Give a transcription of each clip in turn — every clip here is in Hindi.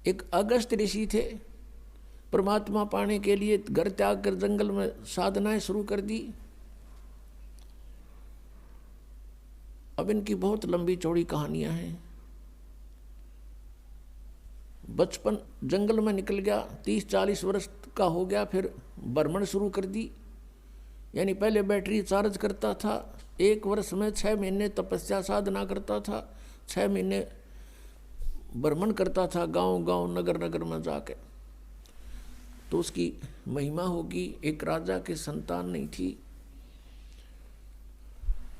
एक अगस्त ऋषि थे, परमात्मा पाने के लिए घर त्याग कर जंगल में साधनाएं शुरू कर दी। अब इनकी बहुत लंबी चौड़ी कहानियां हैं। बचपन जंगल में निकल गया, 30-40 वर्ष का हो गया, फिर भ्रमण शुरू कर दी। यानी पहले बैटरी चार्ज करता था, 1 वर्ष में 6 महीने तपस्या साधना करता था, 6 महीने भ्रमण करता था गांव गांव नगर नगर में जाके। तो उसकी महिमा होगी। एक राजा की संतान नहीं थी।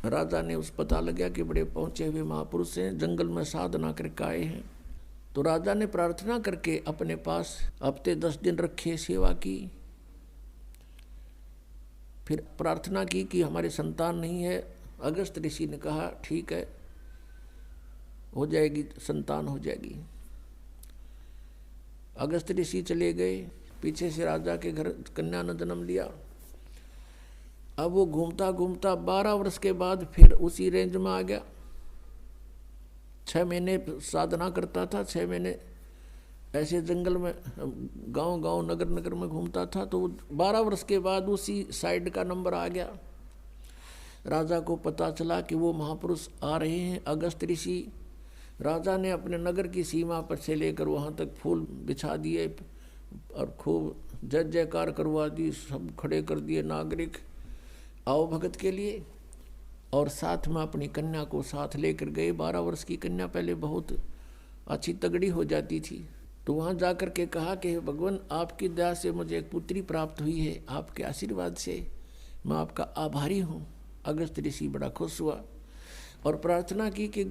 राजा ने उस पता लगा कि बड़े पहुंचे हुए महापुरुष हैं, जंगल में साधना करके आए हैं। तो राजा ने प्रार्थना करके अपने पास हफ्ते 10 दिन रखे, सेवा की। फिर प्रार्थना की कि हमारे संतान नहीं है। अगस्त ऋषि ने कहा ठीक है, हो जाएगी, संतान हो जाएगी। अगस्त ऋषि चले गए, पीछे से राजा के घर कन्या ने जन्म लिया। अब वो घूमता घूमता 12 वर्ष के बाद फिर उसी रेंज में आ गया। 6 महीने साधना करता था, 6 महीने ऐसे जंगल में गांव गांव नगर नगर में घूमता था। तो 12 वर्ष के बाद उसी साइड का नंबर आ गया। राजा को पता चला कि वो महापुरुष आ रहे हैं, अगस्त ऋषि। राजा ने अपने नगर की सीमा पर से लेकर वहाँ तक फूल बिछा दिए और खूब जय जयकार करवा दी। सब खड़े कर दिए नागरिक, आओ भगत के लिए। और साथ में अपनी कन्या को साथ लेकर गए। 12 वर्ष की कन्या पहले बहुत अच्छी तगड़ी हो जाती थी। तो वहाँ जाकर के कहा कि भगवान, आपकी दया से मुझे एक पुत्री प्राप्त हुई है, आपके आशीर्वाद से मैं आपका आभारी हूँ। अगस्त ऋषि बड़ा खुश हुआ और प्रार्थना की कि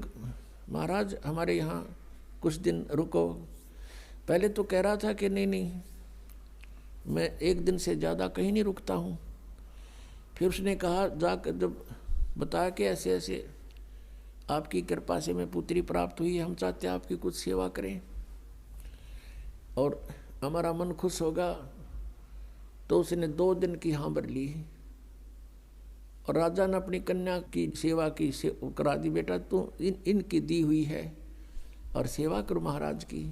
महाराज हमारे यहाँ कुछ दिन रुको। पहले तो कह रहा था कि नहीं नहीं, मैं 1 दिन से ज़्यादा कहीं नहीं रुकता हूँ। फिर उसने कहा, जाकर जब बताया कि ऐसे ऐसे आपकी कृपा से मैं पुत्री प्राप्त हुई, हम चाहते हैं आपकी कुछ सेवा करें और हमारा मन खुश होगा। तो उसने 2 दिन की हाँ भर ली और राजा ने अपनी कन्या की सेवा की करा दी। बेटा तू इनकी दी हुई है और सेवा करो महाराज की।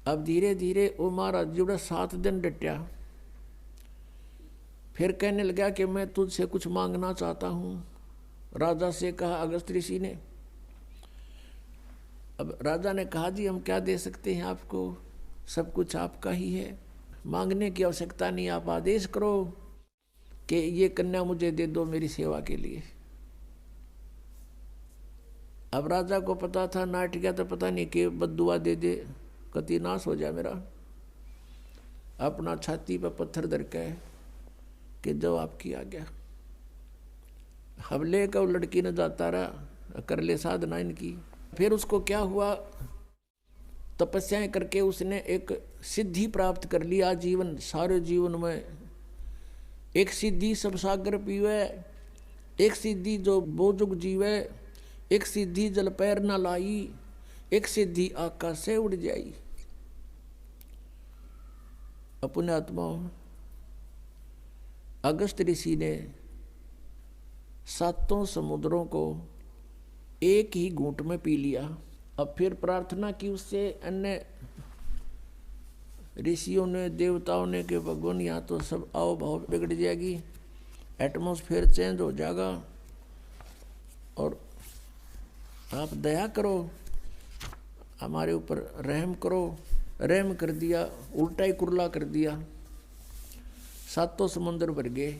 अब धीरे धीरे वो महाराज जुड़ा 7 दिन डटा। फिर कहने लगा कि मैं तुझसे कुछ मांगना चाहता हूँ। राजा से कहा अगस्त ऋषि ने। अब राजा ने कहा जी हम क्या दे सकते हैं आपको, सब कुछ आपका ही है, मांगने की आवश्यकता नहीं, आप आदेश करो कि ये कन्या मुझे दे दो मेरी सेवा के लिए। अब राजा को पता था नाट गया तो पता नहीं कि बद्दुआ दे दे, कति नाश हो जाए मेरा। अपना छाती पर पत्थर धर के कि जवाब किया गया। हवले का लड़की ने जाता रहा, कर ले साधना इनकी। फिर उसको क्या हुआ, तपस्याएं करके उसने एक सिद्धि प्राप्त कर लिया। जीवन सारे जीवन में एक सिद्धि सब सागर पीवे, एक सिद्धि जो बोजुग जीवे, एक सिद्धि जल पैर न लाई, एक सिद्धि आकाश से उड़ जाई। अपने आत्मा अगस्त ऋषि ने 7 समुद्रों को एक ही घूंट में पी लिया। अब फिर प्रार्थना की उससे अन्य ऋषियों ने, देवताओं ने कि भगवान यहाँ तो सब आओ भाव बिगड़ जाएगी, एटमॉस्फेयर चेंज हो जाएगा और आप दया करो, हमारे ऊपर रहम करो। रहम कर दिया, उल्टा ही कुरला कर दिया। 7 समुद्र भर गए।